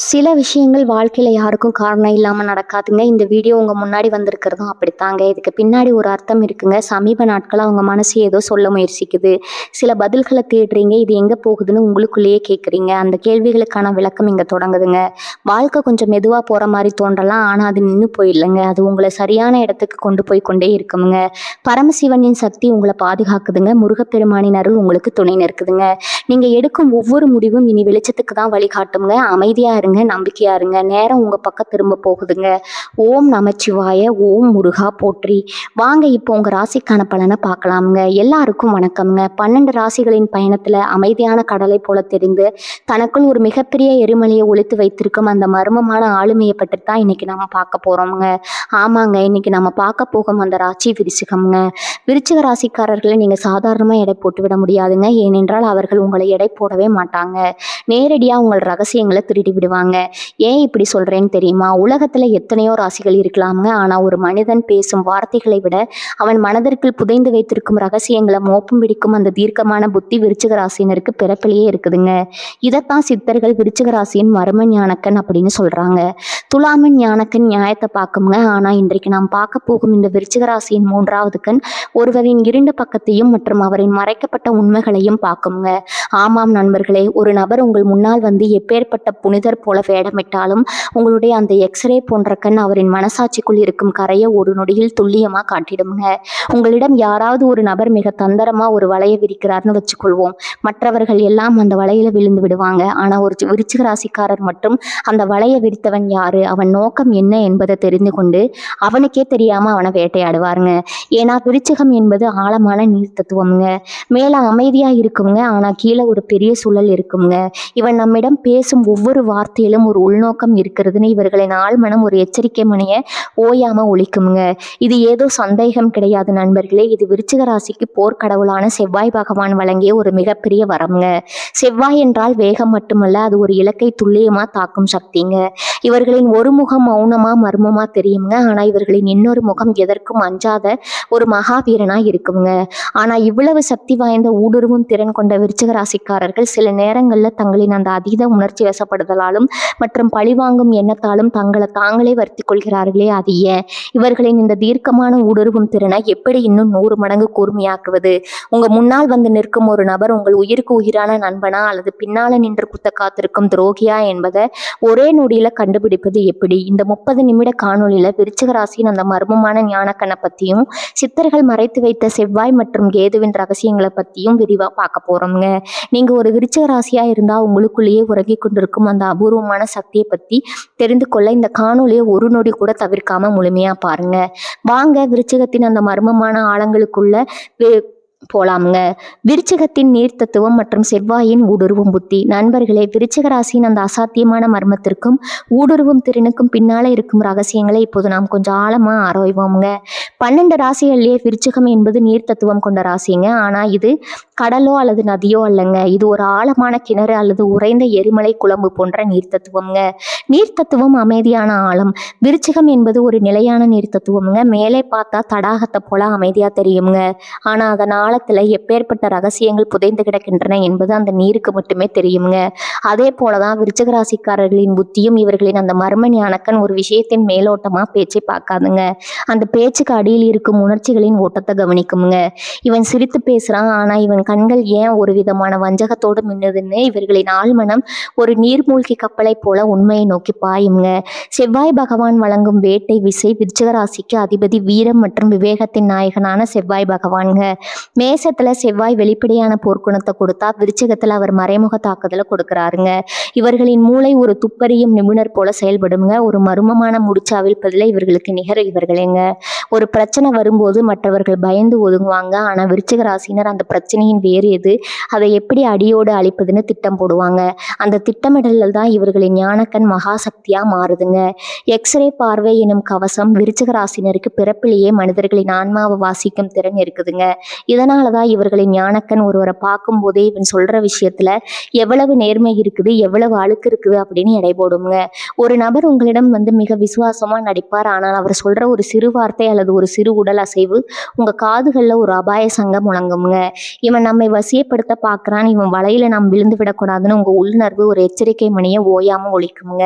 சில விஷயங்கள் வாழ்க்கையில யாருக்கும் காரணம் இல்லாம நடக்காதுங்க. இந்த வீடியோ உங்க முன்னாடி வந்திருக்கிறதும் அப்படித்தாங்க. இதுக்கு பின்னாடி ஒரு அர்த்தம் இருக்குங்க. சமீப நாட்களா உங்க மனசு ஏதோ சொல்ல முயற்சிக்குது. சில பதில்கள தேடுறீங்க. இது எங்க போகுதுன்னு உங்களுக்குள்ளேயே கேட்குறீங்க. அந்த கேள்விகளுக்கான விளக்கம் இங்க தொடங்குதுங்க. வாழ்க்கை கொஞ்சம் மெதுவா போற மாரி தோன்றலாம். ஆனா அது நின்னு போயிடலங்க. அது உங்கள சரியான இடத்துக்கு கொண்டு போய் கொண்டே இருக்குமுங்க. பரமசிவனின் சக்தி உங்கள பாதுகாக்குதுங்க. முருகப்பெருமானின் அருள் உங்களுக்கு துணை நிற்குதுங்க. நீங்க எடுக்கும் ஒவ்வொரு முடிவும் இனி வெளிச்சத்துக்கு தான் வழிகாட்டுங்க. அமைதியா இருங்க, நம்பிக்கையா இருங்க. நேரம் உங்க பக்கம் திரும்ப போகுதுங்க. ஓம் நமச்சிவாய, ஓம் முருகா போற்றி. வாங்க இப்போ உங்க ராசிக்கான பலனை பார்க்கலாமுங்க. எல்லாருக்கும் வணக்கம்ங்க. 12 ராசிகளின் பயணத்துல அமைதியான கடலை போல தெரிந்து தனக்குள் ஒரு மிகப்பெரிய எரிமலையை ஒளித்து வைத்திருக்கும் அந்த மர்மமான ஆளுமையை பற்றி தான் இன்னைக்கு நம்ம பார்க்க போறோம்ங்க. ஆமாங்க, இன்னைக்கு நம்ம பார்க்க போகும் அந்த ராசி விருச்சிகம்ங்க. விருச்சிக ராசிக்காரர்களை நீங்க சாதாரணமா எடை போட்டு விட முடியாதுங்க. ஏனென்றால் அவர்கள் உங்களை எடை போடவே மாட்டாங்க. நேரடியா உங்கள் ரகசியங்களை திருடி விடுவாங்க. ஏன் இப்படி சொல்றேன்னு தெரியுமா? உலகத்துல எத்தனையோ ராசிகள் இருக்கலாமுங்க. ஆனா ஒரு மனிதன் பேசும் வார்த்தைகளை விட அவன் மனதிற்குள் புதைந்து வைத்திருக்கும் ரகசியங்களை மோப்பம் பிடிக்கும் அந்த தீர்க்கமான புத்தி விருச்சிக ராசினருக்கு பிறப்பிலேயே இருக்குதுங்க. இதைத்தான் சித்தர்கள் விருச்சிக ராசியின் மர்ம ஞானக்கன் அப்படின்னு சொல்றாங்க. துலாமின் ஞானக்கன் நியாயத்தை பார்க்குங்க. ஆனா இன்றைக்கு நாம் பார்க்க போகும் இந்த விருச்சிக ராசியின் 3வது கண் ஒருவரின் இருண்ட பக்கத்தையும் மற்றும் அவரின் மறைக்கப்பட்ட உண்மைகளையும் பார்க்குங்க. ஆமாம் நண்பர்களே, ஒரு நபர் உங்கள் முன்னால் வந்து எப்பேற்பட்ட புனிதர் போல வேடமிட்டாலும் உங்களுடைய அந்த எக்ஸ்ரே போன்ற கண் அவரின் மனசாட்சிக்குள் இருக்கும் கரையை ஒரு நொடியில் துல்லியமா காட்டிடுங்க. உங்களிடம் யாராவது ஒரு நபர் மிக தந்திரமா ஒரு வலையை விரிக்கிறார்னு வச்சுக்கொள்வோம். மற்றவர்கள் எல்லாம் அந்த வலையில விழுந்து விடுவாங்க. ஆனா ஒரு விருச்சிக ராசிக்காரர் மட்டும் அந்த வலையை விரித்தவன் யாரு, அவன் நோக்கம் என்ன என்பதை தெரிந்து கொண்டு அவனுக்கே தெரியாம அவனை வேட்டையாடுவாருங்க. ஏன்னா விருச்சிகம் என்பது ஆழமான நீர் தத்துவம்ங்க. மேல அமைதியா இருக்குங்க. ஆனா கீழே ஒரு பெரிய சுழல் இருக்குங்க. இவன் நம்மிடம் பேசும் ஒவ்வொரு வார்த்தையிலும் ஒரு உள்நோக்கம் இருக்கிறதுன்னு இவர்களின் ஆழ்மனம் ஒரு எச்சரிக்கை மணிய ஓயாம ஒலிக்குங்க. இது ஏதோ சந்தேகம் கிடையாது நண்பர்களே. இது விருச்சிக ராசிக்கு போர்க்கடவுளான செவ்வாய் பகவான் வழங்கிய ஒரு மிகப்பெரிய வரம்ங்க. செவ்வாய் என்றால் வேகம் மட்டுமல்ல, அது ஒரு இலக்கை துல்லியமா தாக்கும் சக்திங்க. இவர்களின் ஒரு முகம் மௌனமா மர்மமா தெரியுங்க. ஆனா இவர்களின் இன்னொரு முகம் எதற்கும் அஞ்சாத ஒரு மகாவீரனா இருக்குங்க. ஆனா இவ்வளவு சக்தி வாய்ந்த ஊடுருவும் திறன் கொண்ட விருச்சிக ராசிக்காரர்கள் சில நேரங்கள்ல தங்களின் அந்த அதீத உணர்ச்சி வசப்படுதலாலும் மற்றும் பழிவாங்கும் எண்ணத்தாலும் தங்களை தாங்களே வருத்தி கொள்கிறார்களே, அது ஏன்? இவர்களின் இந்த தீர்க்கமான ஊடுருவும் திறனை எப்படி இன்னும் 100 மடங்கு கூர்மையாக்குவது? உங்க முன்னால் வந்து நிற்கும் ஒரு நபர் உங்கள் உயிருக்கு உயிரான நண்பனா அல்லது பின்னால நின்று குத்த காத்திருக்கும் துரோகியா என்பதை ஒரே நொடியில கண்டுபிடிப்பது எப்படி? இந்த 30 நிமிட காணொலியில விருச்சிக ராசியின் அந்த மர்மமான ஞானக்கண்ணை பத்தியும் சித்தர்கள் மறைத்து வைத்த செவ்வாய் மற்றும் கேதுவின் ரகசியங்களை பத்தியும் விரிவா பார்க்க போறோம்ங்க. நீங்க ஒரு விருச்சிக ராசியா இருந்தா உங்களுக்குள்ளேயே உறங்கி கொண்டிருக்கும் அந்த அபூர்வமான சக்தியை பத்தி தெரிந்து கொள்ள இந்த காணொலியை ஒரு நொடி கூட தவிர்க்காம முழுமையா பாருங்க. வாங்க விருச்சிகத்தின் அந்த மர்மமான ஆழங்களுக்குள்ள போலாமுங்க. விருச்சிகத்தின் நீர் தத்துவம் மற்றும் செவ்வாயின் ஊடுருவும் புத்தி. நண்பர்களே, விருச்சிக ராசியின் அந்த அசாத்தியமான மர்மத்திற்கும் ஊடுருவும் திறனுக்கும் பின்னால இருக்கும் ரகசியங்களை இப்போது நாம் கொஞ்சம் ஆழமா ஆராய்வோம்ங்க. 12 ராசிகள்லயே விருச்சிகம் என்பது நீர் தத்துவம் கொண்ட ராசிங்க. ஆனா இது கடலோ அல்லது நதியோ அல்லங்க. இது ஒரு ஆழமான கிணறு அல்லது உறைந்த எரிமலை குழம்பு போன்ற நீர் தத்துவம்ங்க. நீர் தத்துவம் அமைதியான ஆழம். விருச்சிகம் என்பது ஒரு நிலையான நீர் தத்துவம்ங்க. மேலே பார்த்தா தடாகத்தை போல அமைதியா தெரியுங்க. ஆனா அதன் ஆழத்துல எப்பேற்பட்ட ரகசியங்கள் புதைந்து கிடக்கின்றன என்பது அந்த நீருக்கு மட்டுமே தெரியுங்க. அதே போலதான் விருச்சிக ராசிக்காரர்களின் புத்தியும். இவர்களின் அந்த மர்ம ஞானக்கன் ஒரு விஷயத்தின் மேலோட்டமா பேச்சை பார்க்காதுங்க. அந்த பேச்சுக்கு அடியில் இருக்கும் உணர்ச்சிகளின் ஓட்டத்தை கவனிக்குங்க. இவன் சிரித்து பேசுறான், ஆனா இவன் கண்கள் ஏன் ஒரு விதமான வஞ்சகத்தோடு மின்னுதுன்னு இவர்களின் ஆழ்மனம் ஒரு நீர்மூழ்கி கப்பலை போல உண்மையை நோக்கி பாயுங்க. செவ்வாய் பகவான் வழங்கும் வேட்டை விசை. விருச்சிக ராசிக்கு அதிபதி வீரம் மற்றும் விவேகத்தின் நாயகனான செவ்வாய் பகவான்ங்க. மேசத்துல செவ்வாய் வெளிப்படையான போர்க்குணத்தை கொடுத்தா விருச்சிகத்துல அவர் மறைமுக தாக்குதலை கொடுக்கிறாருங்க. இவர்களின் மூளை ஒரு துப்பறியும் நிபுணர் போல செயல்படுங்க. ஒரு மர்மமான முடிச்சாவில்பதில இவர்களுக்கு நிகர் இவர்களேங்க. ஒரு பிரச்சனை வரும்போது மற்றவர்கள் பயந்து ஒதுங்குவாங்க. ஆனா விருச்சிக ராசினர் அந்த பிரச்சனையின் வேறு எது, அதை எப்படி அடியோடு அழிப்பதுன்னு திட்டம் போடுவாங்க. அந்த திட்டமிடல்கள் தான் இவர்களின் ஞானக்கண் மகாசக்தியா மாறுதுங்க. எக்ஸ்ரே பார்வை எனும் கவசம் விருச்சிக ராசினருக்கு பிறப்பிலேயே மனிதர்களின் ஆன்மாவை வாசிக்கும் திறன் இருக்குதுங்க. இதனாலதான் இவர்களின் ஞானக்கண் ஒருவரை பார்க்கும் போதே இவன் சொல்ற விஷயத்துல எவ்வளவு நேர்மை இருக்குது, எவ்வளவு அழுக்கு இருக்குது அப்படின்னு எடை போடுங்க. ஒரு நபர் உங்களிடம் மிக விசுவாசமா நடிப்பார். ஆனால் அவர் சொல்ற ஒரு சிறு வார்த்தை அல்லது ஒரு சிறு உடல் அசைவு உங்க காதுகள்ல ஒரு அபாய சங்கம் முழங்குங்க. இவன் நம்மை வசியப்படுத்த பார்க்கறான், இவன் வலையில நாம் விழுந்து விடக்கூடாதுன்னு உங்க உள்ளுணர்வு ஒரு எச்சரிக்கை மணியை ஓயாம ஒலிக்குங்க.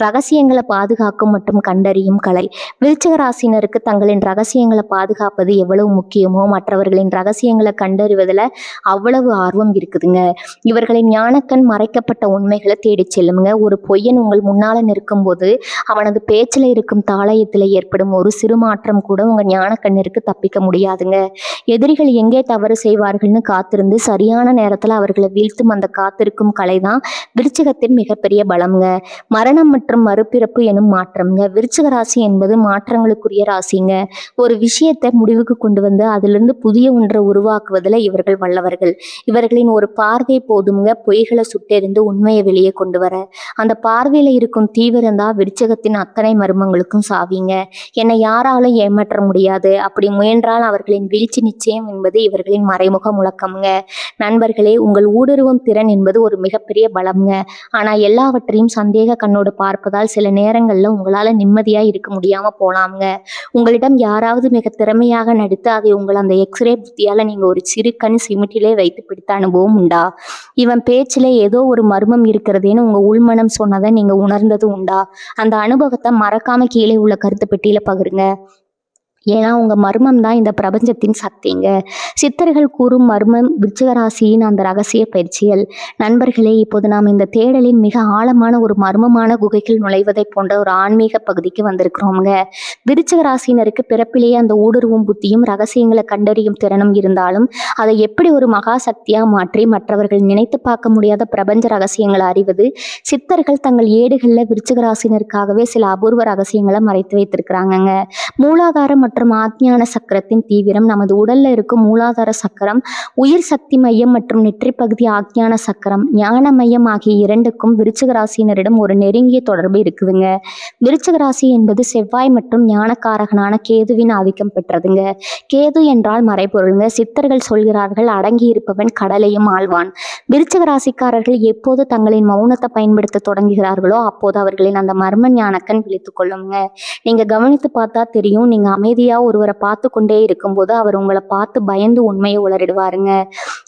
ரகசியங்களை பாதுகாக்கும் மற்றும் கண்டறியும் கலை. விருச்சிக ராசினருக்கு தங்களின் ரகசியங்களை பாதுகாப்பது எவ்வளவு முக்கியமோ மற்றவர்களின் ரகசியங்களை கண்டறிவதில் அவ்வளவு ஆர்வம் இருக்குதுங்க. இவர்களின் ஞானக்கண் மறைக்கப்பட்ட உண்மைகளை தேடிச் செல்லுங்க. ஒரு பொய்யன் உங்கள் முன்னால நிற்கும் போது அவனது பேச்சில் இருக்கும் தாளயத்தில் ஏற்படும் ஒரு சிறு மாற்றம் கூட உங்க ஞானக்கண்ணிற்கு தப்பிக்க முடியாதுங்க. எதிரிகள் எங்கே தவறு செய்வார்கள்னு காத்திருந்து சரியான நேரத்தில் அவர்களை வீழ்த்தும் அந்த காத்திருக்கும் கலை தான் விருச்சிகத்தின் மிகப்பெரிய பலம்ங்க. மரணம் மற்றும் மறுபிறப்பு எனும் மாற்றம்ங்க. விருச்சிக ராசி என்பது மாற்றங்களுக்குரிய ராசிங்க. ஒரு விஷயத்தை முடிவுக்கு கொண்டு வந்து அதிலிருந்து புதிய ஒன்றை உருவாக்குவதில் இவர்கள் வல்லவர்கள். இவர்களின் ஒரு பார்வை போதுங்க பொய்களை சுட்டெறிந்து உண்மையை வெளியே கொண்டு வர. அந்த பார்வையில இருக்கும் தீவிரம் தான் விருச்சிகத்தின் அத்தனை மர்மங்களுக்கும் சாவிங்க. என்னை யாராலும் ஏமாற்ற முடியாது, அப்படி முயன்றால் அவர்களின் வீழ்ச்சி நிச்சயம் என்பது இவர்களின் மறைமுக முழக்கம்ங்க. நண்பர்களே, உங்கள் ஊடுருவும் திறன் என்பது ஒரு மிகப்பெரிய பலம்ங்க. ஆனா எல்லாவற்றையும் சந்தேக கண்ணோடு பார்ப்பதால் சில நேரங்கள்ல உங்களால நிம்மதியா இருக்க முடியாம போலாம்ங்க. உங்களிடம் யாராவது மிக திறமையாக நடித்து அதை உங்கள் அந்த எக்ஸ்ரே புத்தியால நீங்க ஒரு சிறு கண் சிமிட்டிலே வைத்து பிடித்த அனுபவம் உண்டா? இவன் பேச்சிலே ஏதோ ஒரு மர்மம் இருக்கிறதேன்னு உங்க உள்மனம் சொன்னதை நீங்க உணர்ந்தது உண்டா? அந்த அனுபவத்தை மறக்காம கீழே உள்ள கருத்து பெட்டியில பகிருங்க. ஏன்னா உங்க மர்மம் தான் இந்த பிரபஞ்சத்தின் சக்திங்க. சித்தர்கள் கூறும் மர்மம் விருச்சிக ராசியின் அந்த ரகசிய பயிற்சிகள். நண்பர்களே, இப்போது நாம் இந்த தேடலின் மிக ஆழமான ஒரு மர்மமான குகைகள் நுழைவதை போன்ற ஒரு ஆன்மீக பகுதிக்கு வந்திருக்கிறோம்ங்க. விருச்சிக ராசியினருக்கு பிறப்பிலேயே அந்த ஊடுருவும் புத்தியும் ரகசியங்களை கண்டறியும் திறனும் இருந்தாலும் அதை எப்படி ஒரு மகா சக்தியா மாற்றி மற்றவர்கள் நினைத்து பார்க்க முடியாத பிரபஞ்ச ரகசியங்களை அறிவது. சித்தர்கள் தங்கள் ஏடுகளில் விருச்சிக ராசினருக்காகவே சில அபூர்வ ரகசியங்களை மறைத்து வைத்திருக்கிறாங்கங்க. மூலாதாரம் மற்றும் ஆக்ஞான சக்கரத்தின் தீவிரம். நமது உடல்ல இருக்கும் மூலாதார சக்கரம் உயிர் சக்தி மையம் மற்றும் நெற்றி பகுதி ஆக்ஞான சக்கரம் ஞான மையம் ஆகிய இரண்டுக்கும் விருச்சிக ராசியினரிடம் ஒரு நெருங்கிய தொடர்பு இருக்குதுங்க. விருச்சிக ராசி என்பது செவ்வாய் மற்றும் ஞானக்காரகனான கேதுவின் ஆதிக்கம் பெற்றதுங்க. கேது என்றால் மறைபொருளுங்க. சித்தர்கள் சொல்கிறார்கள், அடங்கி இருப்பவன் கடலையும் ஆழ்வான். விருச்சிக ராசிக்காரர்கள் எப்போது தங்களின் மௌனத்தை பயன்படுத்த தொடங்குகிறார்களோ அப்போது அவர்களின் அந்த மர்ம ஞானக்கண் விழித்துக் கொள்ளுங்க. நீங்க கவனித்து பார்த்தா தெரியும், நீங்க அமைதியா ஒருவரை பார்த்து கொண்டே இருக்கும்போது அவர் உங்களை பார்த்து பயந்து உண்மையை உளறிடுவாருங்க.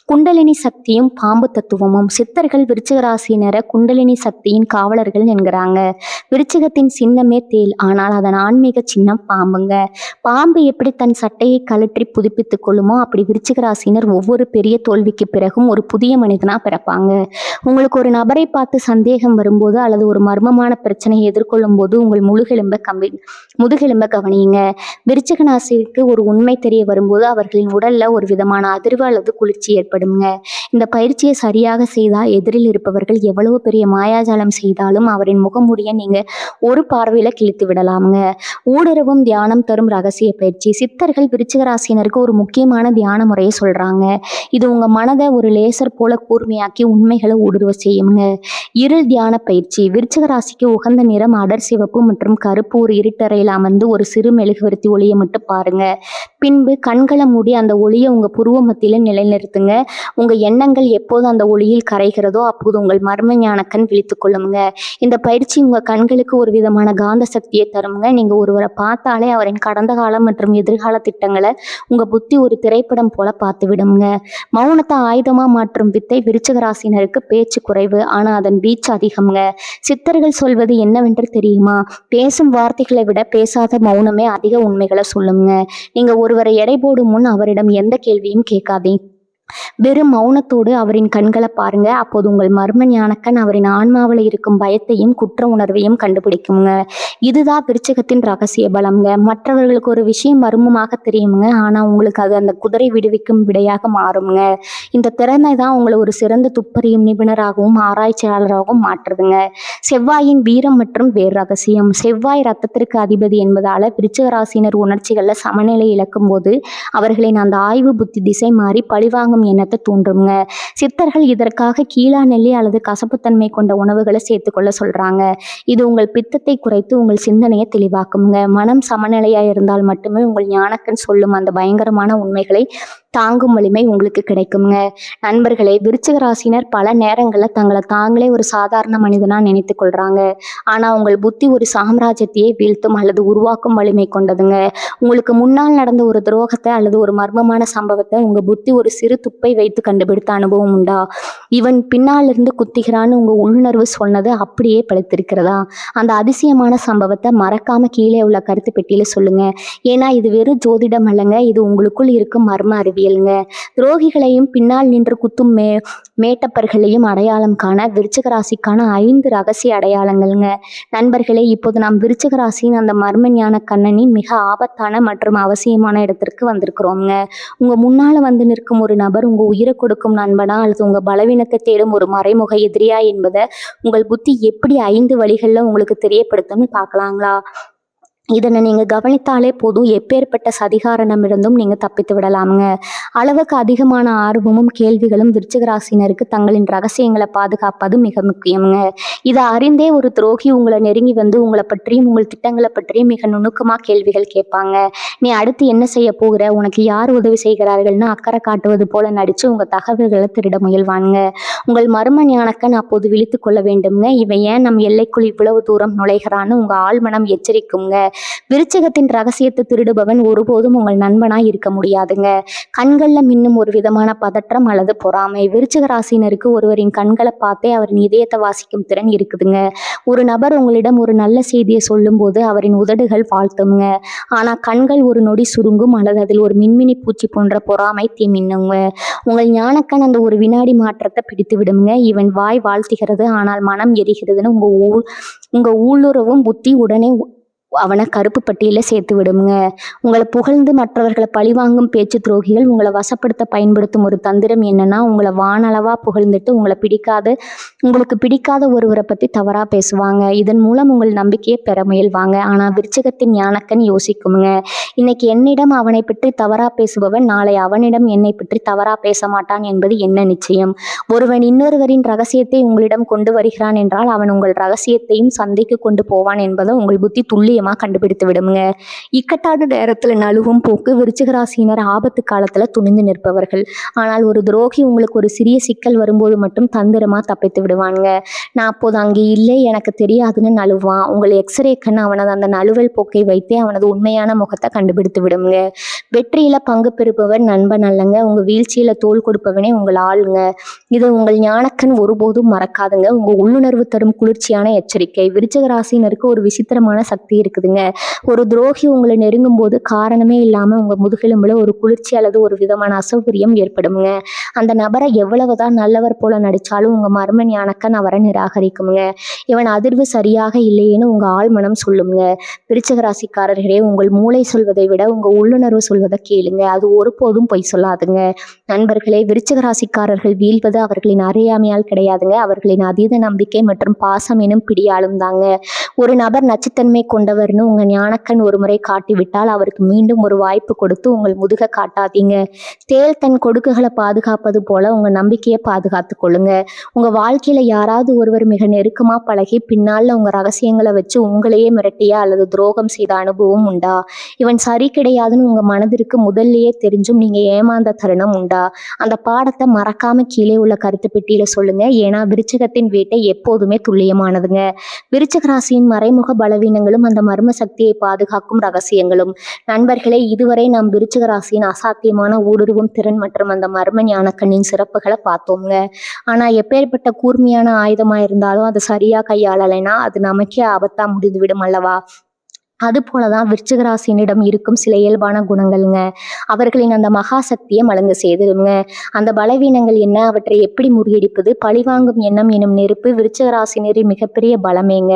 குண்டலினி சக்தியும் பாம்பு தத்துவமும். சித்தர்கள் விருச்சிக ராசியினரை குண்டலினி சக்தியின் காவலர்கள் என்கிறாங்க. விருச்சிகத்தின் சின்னமே தேல், ஆனால் அதன் ஆன்மீக சின்னம் பாம்புங்க. பாம்பு எப்படி தன் சட்டையை கழற்றி புதுப்பித்துக் கொள்ளுமோ அப்படி விருச்சிக ராசியினர் ஒவ்வொரு பெரிய தோல்விக்கு பிறகும் ஒரு புதிய மனிதனா பிறப்பாங்க. உங்களுக்கு ஒரு நபரை பார்த்து சந்தேகம் வரும்போது அல்லது ஒரு மர்மமான பிரச்சனையை எதிர்கொள்ளும் போது உங்கள் முதுகெலும்ப கவனியுங்க. விருச்சிக ராசிக்கு ஒரு உண்மை தெரிய வரும்போது அவர்களின் உடல்ல ஒரு விதமான அதிர்வு அல்லது குளிர்ச்சி ஏற்படுங்க. இந்த பயிற்சியை சரியாக செய்தால் எதிரில் இருப்பவர்கள் எவ்வளவு பெரிய மாயாஜாலம் செய்தாலும் அவரின் முகமுடிய நீங்க ஒரு பார்வையில கிழித்து விடலாமுங்க. ஊடுருவும் தியானம் தரும் ரகசிய பயிற்சி. சித்தர்கள் விருச்சிக ராசியினருக்கு ஒரு முக்கியமான தியான முறையை சொல்றாங்க. இது உங்க மனதை ஒரு லேசர் போல கூர்மையாக்கி உண்மைகளை ஊடுருவ செய்யுங்க. இருள் தியான பயிற்சி. விருச்சிக ராசிக்கு உகந்த நிறம் அடர் சிவப்பு மற்றும் கருப்பு. ஒரு இருட்டறையில் அமர்ந்து ஒரு சிறு மெழுகுவர்த்தி ஒளியை மட்டும் பாருங்க. பின்பு கண்களை மூடி அந்த ஒளியை உங்க புருவ மத்தியில நிலைநிறுத்துங்க. உங்க எண்ணங்கள் எப்போது அந்த ஒளியில் கரைகிறதோ அப்போது உங்கள் மர்ம ஞானக்கண் விழித்துக் கொள்ளுங்க. இந்த பயிற்சி உங்க கண்களுக்கு ஒரு விதமான காந்த சக்தியை தருங்க. நீங்க ஒருவரை பார்த்தாலே அவரின் கடந்த காலம் மற்றும் எதிர்கால திட்டங்களை உங்க புத்தி ஒரு திரைப்படம் போல பார்த்து விடுங்க. மௌனத்தை ஆயுதமா மாற்றும் வித்தை. விருச்சிக ராசினருக்கு பேச்சு குறைவு, ஆனா அதன் வீச்சு அதிகம்ங்க. சித்தர்கள் சொல்வது என்னவென்று தெரியுமா? பேசும் வார்த்தைகளை விட பேசாத மௌனமே அதிக உண்மைகளை சொல்லுங்க. நீங்க ஒருவரை எடை போடும் முன் அவரிடம் எந்த கேள்வியும் கேட்காதீங்க. வெறும் மௌனத்தோடு அவரின் கண்களை பாருங்க. அப்போது உங்கள் மர்ம ஞானக்கண் அவரின் ஆன்மாவில் இருக்கும் பயத்தையும் குற்ற உணர்வையும் கண்டுபிடிக்குங்க. இதுதான் விருச்சிகத்தின் ரகசிய பலம்ங்க. மற்றவர்களுக்கு ஒரு விஷயம் மர்மமாக தெரியுங்க, ஆனா உங்களுக்கு அது அந்த குதிரை விடுவிக்கும் விடையாக மாறுங்க. இந்த திறமை தான் உங்களை ஒரு சிறந்த துப்பறியும் நிபுணராகவும் ஆராய்ச்சியாளராகவும் மாற்றுதுங்க. செவ்வாயின் வீரம் மற்றும் வேறு ரகசியம். செவ்வாய் ரத்தத்திற்கு அதிபதி என்பதால விருச்சிக ராசினர் உணர்ச்சிகள்ல சமநிலை இழக்கும் போது அவர்களின் அந்த ஆய்வு புத்தி திசை மாறி பழிவாங்க எண்ணத்தை தூண்டுங்க. சித்தர்கள் இதற்காக கீழா நெல்லி அல்லது கசப்புத்தன்மை கொண்ட உணவுகளை சேர்த்துக்கொள்ள சொல்றாங்க. இது உங்கள் பித்தத்தை குறைத்து உங்கள் சிந்தனையை தெளிவாக்குங்க. மனம் சமநிலையா இருந்தால் மட்டுமே உங்கள் ஞானக்கண் சொல்லும் அந்த பயங்கரமான உண்மைகளை தாங்கும் வலிமை உங்களுக்கு கிடைக்குங்க. நண்பர்களே, விருச்சிக ராசினர் பல நேரங்கள்ல தங்களை தாங்களே ஒரு சாதாரண மனிதனா நினைத்துக் கொள்றாங்க. ஆனா உங்கள் புத்தி ஒரு சாம்ராஜ்யத்தையே வீழ்த்தும் அல்லது உருவாக்கும் வலிமை கொண்டதுங்க. உங்களுக்கு முன்னால் நடந்த ஒரு துரோகத்தை அல்லது ஒரு மர்மமான சம்பவத்தை உங்க புத்தி ஒரு சிறு துப்பை வைத்து கண்டுபிடித்த அனுபவம் உண்டா? இவன் பின்னால் இருந்து குத்துகிறான்னு உங்க உள்ளுணர்வு சொன்னது அப்படியே பழித்திருக்கிறதா? அந்த அதிசயமான சம்பவத்தை மறக்காம கீழே உள்ள கருத்து பெட்டியில சொல்லுங்க. ஏன்னா இது வெறும் ஜோதிடம் அல்லங்க, இது உங்களுக்குள் இருக்கும் மர்ம அறிவியலுங்க. துரோகிகளையும் பின்னால் நின்று குத்தும் மேட்டப்பர்களையும் அடையாளம் காண விருச்சிக ராசிக்கான 5 ரகசிய அடையாளங்கள்ங்க. நண்பர்களே, இப்போது நாம் விருச்சிக ராசியின் அந்த மர்ம ஞான கண்ணனின் மிக ஆபத்தான மற்றும் அவசியமான இடத்திற்கு வந்திருக்கிறோங்க. உங்க முன்னால வந்து நிற்கும் ஒரு நபர் உங்க உயிரை கொடுக்கும் நண்பனா அல்லது உங்க பலவீனத்தை தேடும் ஒரு மறைமுக எதிரியா என்பதை உங்கள் புத்தி எப்படி 5 வழிகள்ல உங்களுக்கு தெரியப்படுத்தும்னு பார்க்கலாங்களா? இதனை நீங்க கவனித்தாலே போதும், எப்பேற்பட்ட சதிகாரனிடமிருந்தும் நீங்க தப்பித்து விடலாமுங்க. அளவுக்கு அதிகமான ஆர்வமும் கேள்விகளும் விருச்சிக ராசினருக்கு தங்களின் ரகசியங்களை பாதுகாப்பது மிக முக்கியமுங்க. இதை அறிந்தே ஒரு துரோகி உங்களை நெருங்கி வந்து உங்களை பற்றியும் உங்கள் திட்டங்களை பற்றியும் மிக நுணுக்கமா கேள்விகள் கேட்பாங்க. நீ அடுத்து என்ன செய்ய போகிற, உனக்கு யார் உதவி செய்கிறார்கள்னு அக்கறை காட்டுவது போல நடிச்சு உங்க தகவல்களை திருட முயல்வாங்க. உங்கள் மர்ம ஞானக்கன் அப்போது விழித்து கொள்ள வேண்டும்ங்க. இவன் ஏன் நம் எல்லைக்குள் இவ்வளவு தூரம் நுழைகிறான்னு உங்க ஆழ்மனம் எச்சரிக்குங்க. விருச்சிகத்தின் ரகசியத்தை திருடுபவன் ஒருபோதும் உங்கள் நண்பனாய் இருக்க முடியாதுங்க. கண்கள்ல மின்னும் ஒரு விதமான பதற்றம் அல்லது பொறாமை. விருச்சிக ராசினருக்கு ஒருவரின் கண்களை பார்த்தே அவரின் இதயத்தை வாசிக்கும் திறன் இருக்குதுங்க. ஒரு நபர் உங்களிடம் ஒரு நல்ல செய்தியை சொல்லும் போது அவரின் உதடுகள் வாழ்த்துங்க. ஆனா கண்கள் ஒரு நொடி சுருங்கும் அல்லது அதில் ஒரு மின்மினி பூச்சி போன்ற பொறாமை தீ மின்னுங்க. உங்கள் ஞானக்கண் அந்த ஒரு வினாடி மாற்றத்தை பிடித்து விடுங்க. இவன் வாய் வாழ்த்துகிறது ஆனால் மனம் எரிகிறதுன்னு உங்க உள்ளுறவும் புத்தி உடனே அவனை கருப்பு பட்டியல சேர்த்து விடுங்க. உங்களை புகழ்ந்து மற்றவர்களை பழிவாங்கும் பேச்சு துரோகிகள் உங்களை வசப்படுத்த பயன்படுத்தும் ஒரு தந்திரம் என்னன்னா, உங்களை வானளவா புகழ்ந்துட்டு உங்களுக்கு பிடிக்காத ஒருவரை பத்தி தவறா பேசுவாங்க. இதன் மூலம் உங்கள் நம்பிக்கையை பெற முயல்வாங்க. ஆனா விருச்சிகத்தின் ஞானக்கண் யோசிக்குங்க. இன்னைக்கு என்னிடம் அவனை பற்றி தவறா பேசுபவன் நாளை அவனிடம் என்னை பற்றி தவறா பேச மாட்டான் என்பது என்ன நிச்சயம்? ஒருவன் இன்னொருவரின் ரகசியத்தை உங்களிடம் கொண்டு வருகிறான் என்றால் அவன் உங்கள் ரகசியத்தையும் சந்தைக்கு கொண்டு போவான் என்பதை உங்கள் புத்தி துல்லியமா கண்டுபிடித்து விடுங்க. இக்கட்டான நேரத்துல நழுவும் போக்கு விருச்சிக ராசியினர் ஆபத்து காலத்துல துணிந்து நிற்பவர்கள். ஆனால் ஒரு துரோகி உங்களுக்கு ஒரு சிறிய சிக்கல் வரும்போது மட்டும் தந்திரமா தப்பித்து விடுவாங்க. நான் அப்போது அங்கே இல்லை, எனக்கு தெரியாதுன்னு நழுவான். உங்கள் எக்ஸ்ரே கண் அவனது அந்த நழுவல் போக்கை வைத்தே அவனது உண்மையான முகத்தை கண்டுபிடித்து விடுங்க. வெற்றியில பங்கு பெறுபவன் நண்பன் அல்லங்க, உங்க வீழ்ச்சியில தோள் கொடுப்பவனே உங்கள் ஆளுங்க. இது உங்கள் ஞானக்கண் ஒருபோதும் மறக்காதுங்க. உங்க உள்ளுணர்வு தரும் குளிர்ச்சியான எச்சரிக்கை. விருச்சிக ராசினருக்கு ஒரு விசித்திரமான சக்தி இருக்குதுங்க. ஒரு துரோகி உங்களை நெருங்கும் போது காரணமே இல்லாம உங்க முதுகெலும்புல ஒரு குளிர்ச்சி அல்லது ஒரு விதமான அசௌகரியம் ஏற்படுங்க. அந்த நபரை எவ்வளவுதான் நல்லவர் போல நடிச்சாலும் உங்க மர்ம ஞானக்கண் அவரை நிராகரிக்குங்க. இவன் அதிர்வு சரியாக இல்லையேன்னு உங்க ஆழ்மனம் சொல்லுங்க. விருச்சிக ராசிக்காரர்களே, உங்கள் மூளை சொல்வதை விட உங்க உள்ளுணர்வு சொல்வதை கேளுங்க. அது ஒருபோதும் பொய் சொல்லாதுங்க. நண்பர்களே, விருச்சிக ராசிக்காரர்கள் வீழ்வது அவர்களின் அறியாமையால் கிடையாதுங்க, அவர்களின் அதீத நம்பிக்கை மற்றும் பாசம் எனும் பிடியாலும் தாங்க. ஒரு நபர் நச்சுத்தன்மை கொண்டவர்னு உங்க ஞானக்கண் ஒரு முறை காட்டிவிட்டால் அவருக்கு மீண்டும் ஒரு வாய்ப்பு கொடுத்து உங்கள் முதுக காட்டாதீங்க. தேள் தன் கொடுக்குகளை பாதுகாப்பது போல உங்க நம்பிக்கையை பாதுகாத்து கொள்ளுங்க. உங்க வாழ்க்கையில யாராவது ஒருவர் மிக நெருக்கமா பழகி பின்னால உங்க ரகசியங்களை வச்சு உங்களையே மிரட்டியா அல்லது துரோகம் செய்த அனுபவம் உண்டா? இவன் சரி கிடையாதுன்னு உங்க மனதிற்கு முதல்லயே தெரிஞ்சும் நீங்க ஏமாந்த தருணம் உண்டா? அந்த பாடத்தை மறக்காம கீழே உள்ள கருத்து பெட்டியில சொல்லுங்க. ஏன்னா விருச்சிகத்தின் வேட்டை எப்போதுமே துல்லியமானதுங்க. விருச்சிக ராசியின் மறைமுக பலவீனங்களும் அந்த மர்ம சக்தியை பாதுகாக்கும் ரகசியங்களும். நண்பர்களே, இதுவரை நாம் விருச்சிக ராசியின் அசாத்தியமான ஊடுருவும் திறன் மற்றும் அந்த மர்ம ஞானக்கண்ணின் சிறப்புகளை பார்த்தோங்க. ஆனா எப்பேற்பட்ட கூர்மையான ஆயுதமா இருந்தாலும் அதை சரியா கையாளலைன்னா அது நமக்கே ஆபத்தா முடிந்துவிடும் அல்லவா? அது போலதான் விருச்சிக ராசியினிடம் இருக்கும் சில இயல்பான குணங்கள்ங்க. அவர்களின் அந்த மகா சக்தியை மழுங்க செய்திருங்க. அந்த பலவீனங்கள் என்ன, அவற்றை எப்படி முறியடிப்பது? பழிவாங்கும் எண்ணம் எனும் நெருப்பு விருச்சிக ராசினரின் மிகப்பெரிய பலமேங்க.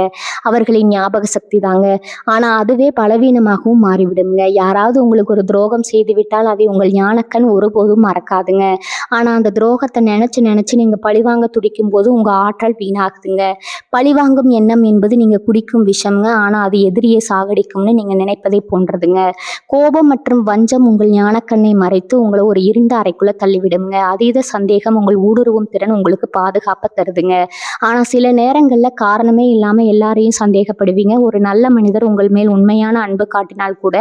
அவர்களின் ஞாபக சக்தி தாங்க. ஆனா அதுவே பலவீனமாகவும் மாறிவிடுங்க. யாராவது உங்களுக்கு ஒரு துரோகம் செய்து விட்டால் அதை உங்கள் ஞானக்கண் ஒருபோதும் மறக்காதுங்க. ஆனா அந்த துரோகத்தை நினைச்சு நீங்க பழிவாங்க துடிக்கும் போது உங்க ஆற்றல் வீணாகுதுங்க. பழிவாங்கும் எண்ணம் என்பது நீங்க குடிக்கும் விஷம்ங்க. ஆனா அது எதிரியை சாக சாகடிக்கும்னு நீங்க நினைப்பதை போன்றதுங்க. கோபம் மற்றும் வஞ்சம் உங்கள் ஞானக்கண்ணை மறைத்து உங்களை ஒரு இருண்ட அறைக்குள்ள தள்ளிவிடுங்க. அதீத சந்தேகம் உங்கள் ஊடுருவும் திறன் உங்களுக்கு பாதுகாப்பை தருதுங்க. ஆனா சில நேரங்கள்ல காரணமே இல்லாம எல்லாரையும் சந்தேகப்படுவீங்க. ஒரு நல்ல மனிதர் உங்கள் மேல் உண்மையான அன்பு காட்டினால் கூட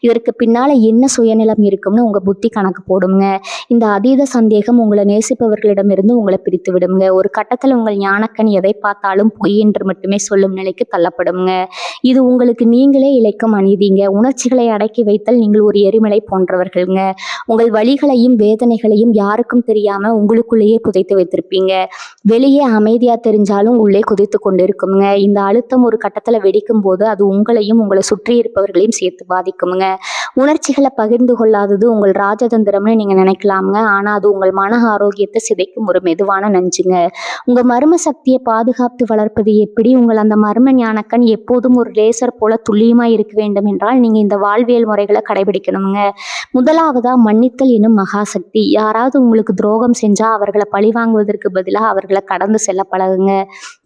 இதற்கு பின்னால என்ன சுயநலம் இருக்கும்னு உங்க புத்தி கணக்கு போடுங்க. இந்த அதீத சந்தேகம் உங்களை நேசிப்பவர்களிடமிருந்து உங்களை பிரித்து விடுங்க. ஒரு கட்டத்துல உங்கள் ஞானக்கண் எதை பார்த்தாலும் பொய் என்று மட்டுமே சொல்லும் நிலைக்கு தள்ளப்படுங்க. இது உங்களுக்கு நீங்களே இழைக்கும் அநீதிங்க. உணர்ச்சிகளை அடக்கி வைத்தல் நீங்கள் ஒரு எரிமலை போன்றவர்கள்ங்க. உங்கள் வலிகளையும் வேதனைகளையும் யாருக்கும் தெரியாம உங்களுக்குள்ளேயே புதைத்து வைத்திருப்பீங்க. வெளியே அமைதியா தெரிஞ்சாலும் உள்ளே குதித்து கொண்டிருக்குங்க. இந்த அழுத்தம் ஒரு கட்டத்துல வெடிக்கும் போது அது உங்களையும் உங்களை சுற்றி இருப்பவர்களையும் சேர்த்து பாதிக்குங்க. உணர்ச்சிகளை பகிர்ந்து கொள்ளாதது உங்கள் ராஜதந்திரம்னு நீங்க நினைக்கலாமுங்க. ஆனா அது உங்கள் மன ஆரோக்கியத்தை சிதைக்கும் ஒரு மெதுவான நஞ்சுங்க. உங்க மர்ம சக்தியை பாதுகாத்து வளர்ப்பது எப்படி? உங்கள் அந்த மர்ம ஞானக்கண் எப்போதும் ஒரு லேசர் போல துல்லியமா இருக்க வேண்டும் என்றால் நீங்க இந்த வாழ்வியல் முறைகளை கடைபிடிக்கணுங்க. முதலாவதா மன்னித்தல் எனும் மகாசக்தி. யாராவது உங்களுக்கு துரோகம் செஞ்சா அவர்களை பழிவாங்குவதற்கு பதிலாக அவர்களை கடந்து செல்ல பழகுங்க.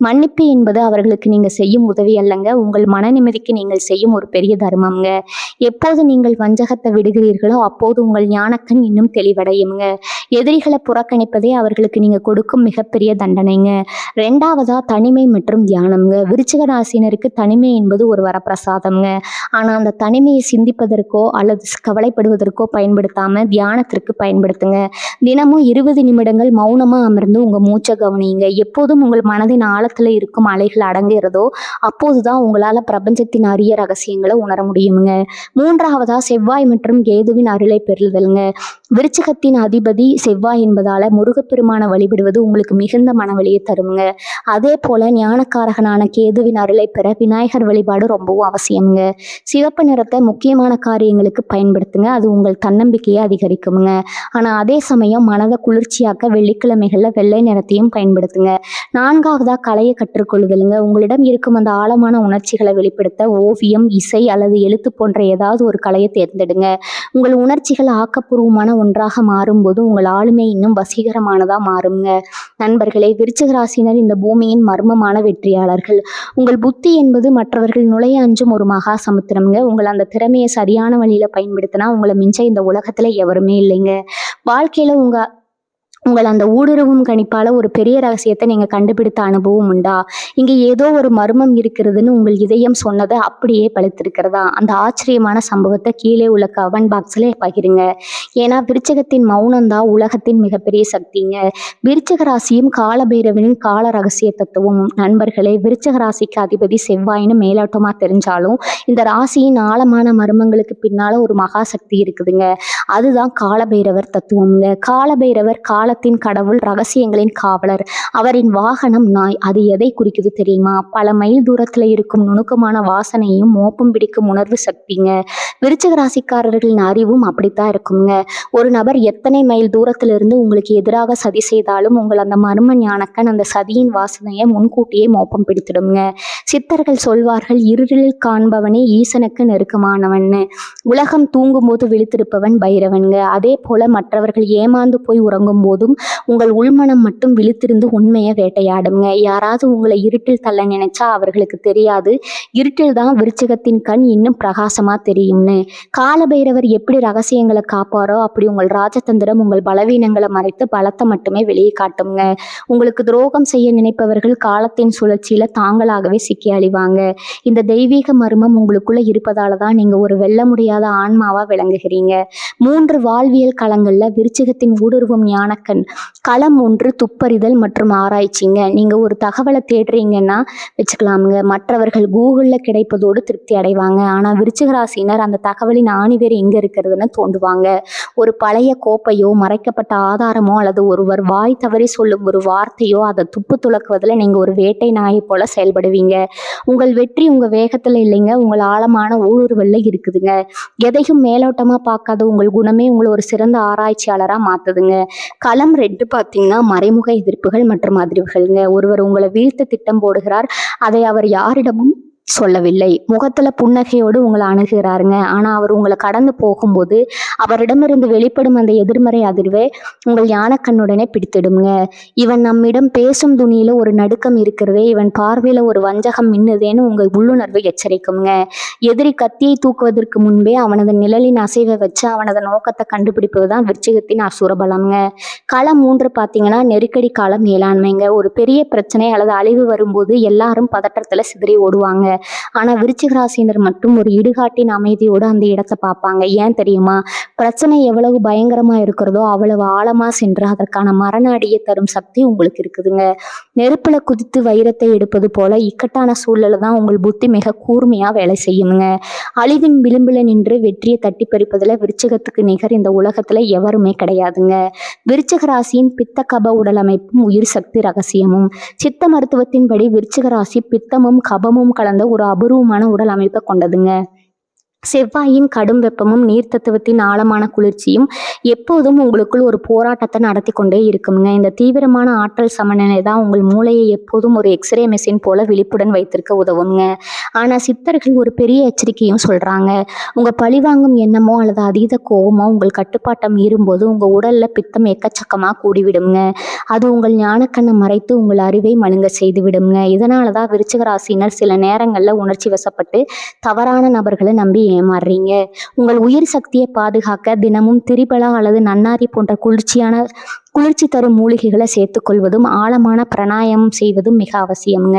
மன்னிப்பு என்பது அவர்களுக்கு நீங்க செய்யும் உதவி அல்லங்க, உங்கள் மன நிம்மதிக்கு நீங்கள் செய்யும் ஒரு பெரிய தர்மம்ங்க. எப்போது நீங்கள் வஞ்சகத்தை விடுகிறீர்களோ அப்போது உங்கள் ஞானக்கண் இன்னும் தெளிவடையுங்க. எதிரிகளை புறக்கணிப்பதே அவர்களுக்கு நீங்க கொடுக்கும் மிகப்பெரிய தண்டனைங்க. ரெண்டாவதா தனிமை மற்றும் தியானம்ங்க. விருச்சிக ராசினருக்கு தனிமை என்பது ஒரு வரப்பிரசாதம்ங்க. ஆனா அந்த தனிமையை சிந்திப்பதற்கோ அல்லது கவலைப்படுவதற்கோ பயன்படுத்தாம தியானத்திற்கு பயன்படுத்துங்க. தினமும் 20 நிமிடங்கள் மௌனமா அமர்ந்து உங்க மூச்சை கவனியுங்க. எப்போதும் உங்கள் மனதின் ஆழத்துல இருக்கும் அலைகள் அடங்குகிறதோ அப்போதுதான் உங்களால பிரபஞ்சத்தின் அரிய ரகசியங்களை உணர முடியுங்க. மூன்றாவதா செவ்வாய் மற்றும் கேதுவின் அருளை பெறுதல்ங்க. விருச்சிகத்தின் அதிபதி செவ்வாய் என்பதால முருகப்பெருமான வழிபடுவது உங்களுக்கு மிகுந்த மனவழியை தருங்க. அதே போல ஞானக்காரகனான கேதுவின் அருளை பெற விநாயகர் வழிபாடு ரொம்பவும் அவசியம்ங்க. சிவப்பு நிறத்தை முக்கியமான காரியங்களுக்கு பயன்படுத்துங்க. அது உங்கள் தன்னம்பிக்கையை அதிகரிக்குங்க. ஆனா அதே சமயம் மனதை குளிர்ச்சியாக்க வெள்ளிக்கிழமைகள்ல வெள்ளை நிறத்தையும் பயன்படுத்துங்க. நான்காவதா கலையை கற்றுக்கொள்ளுதலுங்க. உங்களிடம் இருக்கும் அந்த ஆழமான உணர்ச்சிகளை வெளிப்படுத்த ஓவியம், இசை அல்லது எழுத்து போன்ற ஏதாவது ஒரு கலையை தேர்ந்தெடுங்க. உங்கள் உணர்ச்சிகள் ஆக்கப்பூர்வமான ஒன்றாக மாறும்போது உங்கள் ஆளுமை இன்னும் வசீகரமானதா மாறுங்க. நண்பர்களே, விருச்சிக ராசினர் இந்த பூமியின் மர்மமான வெற்றியாளர்கள். உங்கள் புத்தி என்பது மற்றவர்கள் நுழைய அஞ்சும் ஒரு மகா சமுத்திரம்ங்க. உங்கள் அந்த திறமையை சரியான வழியில பயன்படுத்தினா உங்களை மிஞ்ச இந்த உலகத்துல எவருமே இல்லைங்க. வாழ்க்கையில உங்கள் அந்த ஊடுருவும் கணிப்பால ஒரு பெரிய ரகசியத்தை நீங்க கண்டுபிடித்த அனுபவம் உண்டா? இங்க ஏதோ ஒரு மர்மம் இருக்கிறதுன்னு உங்கள் இதயம் சொன்னதை அப்படியே பழித்திருக்கிறதா? அந்த ஆச்சரியமான சம்பவத்தை கீழே உள்ள கமெண்ட் பாக்ஸ்ல பகிருங்க. ஏன்னா விருச்சிகத்தின் மௌனம் தான் உலகத்தின் மிகப்பெரிய சக்திங்க. விருச்சிக ராசியும் காலபைரவனின் கால ரகசிய தத்துவமும். நண்பர்களே, விருச்சிக ராசிக்கு அதிபதி செவ்வாயின்னு மேலோட்டமா தெரிஞ்சாலும் இந்த ராசியின் ஆழமான மர்மங்களுக்கு பின்னால ஒரு மகா சக்தி இருக்குதுங்க. அதுதான் காலபைரவர் தத்துவம்ங்க. காலபைரவர் காலத்தின் கடவுள், ரகசியங்களின் காவலர். அவரின் வாகனம் நாய். அது எதை குறிக்குது தெரியுமா? பல மைல் தூரத்துல இருக்கும் நுணுக்கமான வாசனையும் மோப்பம் பிடிக்கும் உணர்வு சக்திங்க. விருச்சிக ராசிக்காரர்களின் அறிவும் அப்படித்தான் இருக்குங்க. ஒரு நபர் எத்தனை மைல் தூரத்துல இருந்து உங்களுக்கு எதிராக சதி செய்தாலும் உங்கள் அந்த மர்ம ஞானக்கண் அந்த சதியின் வாசனையை முன்கூட்டியே மோப்பம் பிடித்திடுங்க. சித்தர்கள் சொல்வார்கள், இருளில் காண்பவனே ஈசனுக்கு நெருக்கமானவன்னு. உலகம் தூங்கும் போது விழித்திருப்பவன் பைரவன்க. அதே போல மற்றவர்கள் ஏமாந்து போய் உறங்கும் போதும் உங்கள் உள்மனம் மட்டும் விழித்திருந்து உண்மையை வேட்டையாடுங்க. யாராவது உங்களை இருட்டில் தள்ள நினைச்சா அவர்களுக்கு தெரியாது இருட்டில் தான் விருச்சிகத்தின் கண் இன்னும் பிரகாசமா தெரியும்னு. காலபைரவர் எப்படி ரகசியங்களை காப்பாரோ அப்படி உங்கள் ராஜதந்திரம் உங்கள் பலவீனங்களை மறைத்து பலத்தை மட்டுமே வெளியே காட்டுங்க. உங்களுக்கு துரோகம் செய்ய நினைப்பவர்கள் காலத்தின் சுழற்சியில தாங்களாகவே சிக்கி அழிவாங்க. இந்த தெய்வீக மர்மம் உங்களுக்குள்ள இருப்பதால தான் நீங்க ஒரு வெல்ல முடியாத ஆன்மாவா விளங்குகிறீங்க. 3 வாழ்வியல் களங்கள்ல விருச்சிகத்தின் ஊடுருவும் ஞானக்கண். களம் 1 துப்பறிதல் மற்றும் ஆராய்ச்சிங்க. நீங்க ஒரு தகவலை தேடுறீங்கன்னா வச்சுக்கலாமுங்க. மற்றவர்கள் கூகுள்ல கிடைப்பதோடு திருப்தி அடைவாங்க. ஆனா விருச்சிக ராசினர் அந்த தகவலின் ஆணிவேர் எங்க இருக்கிறதுன்னு தோண்டுவாங்க. ஒரு பழைய கோப்பையோ, மறைக்கப்பட்ட ஆதாரமோ அல்லது ஒருவர் வாய் தவறி சொல்லும் ஒரு வார்த்தையோ அதை துப்பு துளக்குவதில் நீங்க ஒரு வேட்டை நாயை போல செயல்படுவீங்க. உங்கள் வெற்றி உங்க வேகத்துல இல்லைங்க, உங்கள் ஆழமான ஊடுருவல்ல இருக்குதுங்க. எதையும் மேலோட்டமா பார்க்காத உங்கள் குணமே உங்களை ஒரு சிறந்த ஆராய்ச்சியாளரா மாத்துதுங்க. களம் 2 பார்த்தீங்கன்னா மறைமுக எதிர்ப்புகள் மற்றும் அதிர்வுகள்ங்க. ஒருவர் உங்களை வீழ்த்த திட்டம் போடுகிறார். அதை அவர் யாரிடமும் சொல்லவில்லை. முகத்துல புன்னகையோடு உங்களை அணுகுகிறாருங்க. ஆனா அவர் உங்களை கடந்து போகும்போது அவரிடமிருந்து வெளிப்படும் அந்த எதிர்மறை அதிர்வே உங்கள் ஞானக்கண்ணுடனே பிடித்திடுங்க. இவன் நம்மிடம் பேசும் துணியில ஒரு நடுக்கம் இருக்கிறதே, இவன் பார்வையில ஒரு வஞ்சகம் மின்னுதேன்னு உங்கள் உள்ளுணர்வு எச்சரிக்குங்க. எதிரி கத்தியை தூக்குவதற்கு முன்பே அவனது நிழலின் அசைவை வச்சு அவனது நோக்கத்தை கண்டுபிடிப்பதுதான் விருச்சிகத்தின் அசுரபலம்ங்க. களம் 3 பார்த்தீங்கன்னா நெருக்கடி கால மேலாண்மைங்க. ஒரு பெரிய பிரச்சனை அல்லது அழிவு வரும்போது எல்லாரும் பதற்றத்துல சிதறி ஓடுவாங்க. ஆனா விருச்சிக ராசியினர் மட்டும் ஒரு இடுகாட்டின் அமைதியோடு அந்த இடத்தை பார்ப்பாங்க. ஏன் தெரியுமா? பிரச்சனை எவ்வளவு பயங்கரமா இருக்கிறதோ அவ்வளவு ஆழமா சென்று அதற்கான மரண அடியை தரும் சக்தி உங்களுக்கு இருக்குதுங்க. நெருப்புல குதித்து வைரத்தை எடுப்பது போல இக்கட்டான சூழல தான் உங்கள் புத்தி மிக கூர்மையா வேலை செய்யுங்க. அழிவின் விளிம்புல நின்று வெற்றியை தட்டி பறிப்பதுல விருச்சிகத்துக்கு நிகர் இந்த உலகத்துல எவருமே கிடையாதுங்க. விருச்சிக ராசியின் பித்த கப உடல் அமைப்பும் உயிர் சக்தி ரகசியமும். சித்த மருத்துவத்தின்படி விருச்சிக ராசி பித்தமும் கபமும் கலந்த ஒரு அபூர்வமான உடல் அமைப்பை கொண்டதுங்க. செவ்வாயின் கடும் வெப்பமும் நீர் தத்துவத்தின் ஆழமான குளிர்ச்சியும் எப்போதும் உங்களுக்குள் ஒரு போராட்டத்தை நடத்தி கொண்டே இருக்குங்க. இந்த தீவிரமான ஆற்றல் சமநிலை தான் உங்கள் மூளையை எப்போதும் ஒரு எக்ஸ்ரே மெஷின் போல விழிப்புடன் வைத்திருக்க உதவுங்க. ஆனா சித்தர்கள் ஒரு பெரிய எச்சரிக்கையும் சொல்றாங்க. உங்க பழிவாங்கும் எண்ணமோ அல்லது அதீத கோபமோ உங்கள் கட்டுப்பாட்டை மீறும்போது உங்க உடல்ல பித்தம் எக்கச்சக்கமா கூடிவிடுங்க. அது உங்கள் ஞானக்கண்ணை மறைத்து உங்கள் அறிவை மழுங்க செய்து விடுங்க. இதனாலதான் விருச்சிக ராசியினர் சில நேரங்கள்ல உணர்ச்சி வசப்பட்டு தவறான நபர்களை நம்பி ஏமாறுறீங்க. உங்கள் உயிர் சக்தியை பாதுகாக்க தினமும் திரிபலா அல்லது நன்னாரி போன்ற குளிர்ச்சி தரும் மூலிகைகளை சேர்த்துக்கொள்வதும் ஆழமான பிராணாயாமம் செய்வதும் மிக அவசியம்ங்க.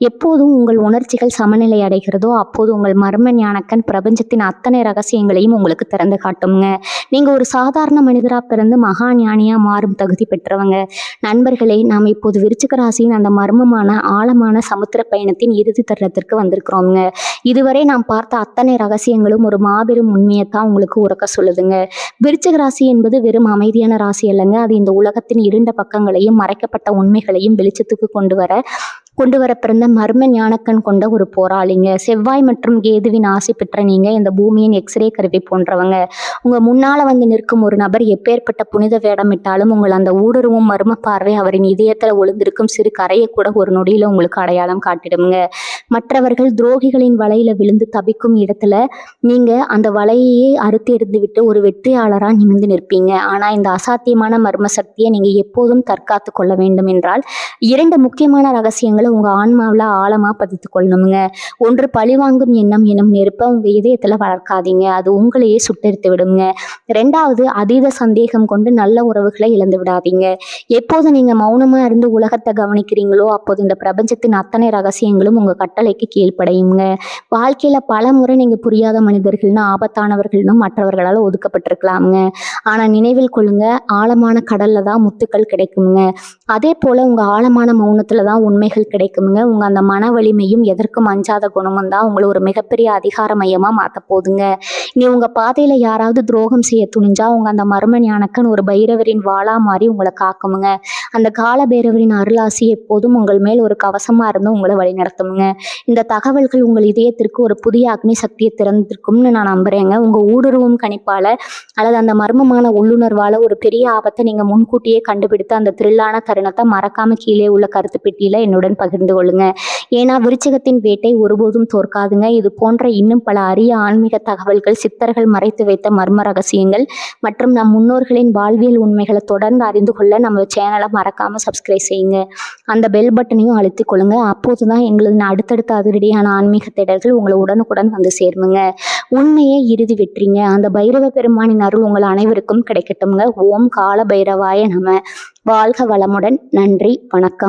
எப்போதும் உங்கள் உணர்ச்சிகள் சமநிலை அடைகிறதோ அப்போது உங்கள் மர்ம ஞானக்கண் பிரபஞ்சத்தின் அத்தனை ரகசியங்களையும் உங்களுக்கு திறந்து காட்டுங்க. நீங்க ஒரு சாதாரண மனிதரா பிறந்து மகா ஞானியா மாறும் தகுதி பெற்றவங்க. நண்பர்களே, நாம் இப்போது விருச்சிக ராசியின் அந்த மர்மமான ஆழமான சமுத்திர பயணத்தின் இறுதி தருணத்திற்கு வந்திருக்கிறோங்க. இதுவரை நாம் பார்த்த அத்தனை ரகசியங்களும் ஒரு மாபெரும் உண்மையைத்தான் உங்களுக்கு உறக்க சொல்லுதுங்க. விருச்சிக ராசி என்பது வெறும் அமைதியான ராசி அல்லங்க. அது இந்த உலகத்தின் இருண்ட பக்கங்களையும் மறைக்கப்பட்ட உண்மைகளையும் வெளிச்சத்துக்கு கொண்டு வர பிறந்த மர்ம ஞானக்கண் கொண்ட ஒரு போராளிங்க. செவ்வாய் மற்றும் கேதுவின் ஆசை பெற்ற நீங்க இந்த பூமியின் எக்ஸ்ரே கருவி போன்றவங்க. உங்க முன்னால வந்து நிற்கும் ஒரு நபர் எப்பேற்பட்ட புனித வேடமிட்டாலும் உங்கள் அந்த ஊடுருவும் மர்ம பார்வை அவரின் இதயத்துல ஒளிந்திருக்கும் சிறு கரையை கூட ஒரு நொடியில உங்களுக்கு அடையாளம் காட்டிடுங்க. மற்றவர்கள் துரோகிகளின் வலையில விழுந்து தவிக்கும் இடத்துல நீங்க அந்த வலையையே அறுத்து எறிந்து விட்டு ஒரு வெற்றியாளரா நிமிர்ந்து நிற்பீங்க. ஆனா இந்த அசாத்தியமான மர்ம சக்தியை நீங்க எப்போதும் தற்காத்து கொள்ள வேண்டும் என்றால் 2 முக்கியமான ரகசியங்கள் உங்க ஆன்மாவில் ஆழமா பதித்து கொள்ளணுங்க. ஒன்று, பழிவாங்கும் எண்ணம் எனும் நெருப்ப உங்க இதயத்துல வளர்க்காதீங்க. அது உங்களையே சுட்டெரித்து விடுங்க. 2வது, அதீத சந்தேகம் கொண்டு நல்ல உறவுகளை இழந்து விடாதீங்க. எப்போது நீங்க மௌனமா இருந்து உலகத்தை கவனிக்கிறீங்களோ அப்போது இந்த பிரபஞ்சத்தின் அத்தனை ரகசியங்களும் உங்க கட்டளைக்கு கீழ்ப்படையுங்க. வாழ்க்கையில பல முறை நீங்க புரியாத மனிதர்கள்னு ஆபத்தானவர்கள்னு மற்றவர்களால் ஒதுக்கப்பட்டிருக்கலாமுங்க. ஆனா நினைவில் கொள்ளுங்க, ஆழமான கடல்ல தான் முத்துக்கள் கிடைக்குங்க. அதே போல உங்க ஆழமான மௌனத்துல தான் உண்மைகள் கிடைக்குங்க. உங்க அந்த மன வலிமையும் எதற்கும் அஞ்சாத குணமும் தான் உங்களை ஒரு மிகப்பெரிய அதிகார மையமா மாத்த போதுங்க. நீ உங்க பாதையில யாராவது துரோகம் செய்ய துணிஞ்சா உங்க அந்த மர்ம ஞானக்கன் ஒரு பைரவரின் வாளா மாறி உங்களை காக்குமுங்க. அந்த கால பைரவரின் அருளாசி எப்போதும் உங்கள் மேல் ஒரு கவசமா இருந்து உங்களை வழி நடத்துமுங்க. இந்த தகவல்கள் உங்கள் இதயத்திற்கு ஒரு புதிய அக்னி சக்தியை திறந்திருக்கும்னு நான் நம்புறேங்க. உங்க ஊடுருவும் கணிப்பால அல்லது அந்த மர்மமான உள்ளுணர்வால ஒரு பெரிய ஆபத்தை நீங்க முன்கூட்டியே கண்டுபிடித்து அந்த த்ரில்லான தருணத்தை மறக்காம கீழே உள்ள கருத்து பெட்டியில என்னுடன் பகிர்ந்து கொள்ளுங்க. ஏன்னா விருச்சிகத்தின் வேட்டை ஒருபோதும் தோற்காதுங்க. இது போன்ற இன்னும் பல அரிய ஆன்மீக தகவல்கள், சித்தர்கள் மறைத்து வைத்த மர்ம ரகசியங்கள் மற்றும் நம் முன்னோர்களின் வாழ்வியல் உண்மைகளை தொடர்ந்து அறிந்து கொள்ள நம்ம சேனலை மறக்காம சப்ஸ்கிரைப் செய்யுங்க. அந்த பெல் பட்டனையும் அழுத்திக் கொள்ளுங்க. அப்போதுதான் எங்களது அடுத்தடுத்த அதிரடியான ஆன்மீக தேடல்கள் உங்களை உடனுக்குடன் வந்து சேருங்க. உண்மையே இறுதி வெற்றிங்க. அந்த பைரவ பெருமானின் அருள் உங்கள் அனைவருக்கும் கிடைக்கட்டும்ங்க. ஓம் கால பைரவாய நம. வாழ்க வளமுடன். நன்றி, வணக்கம்.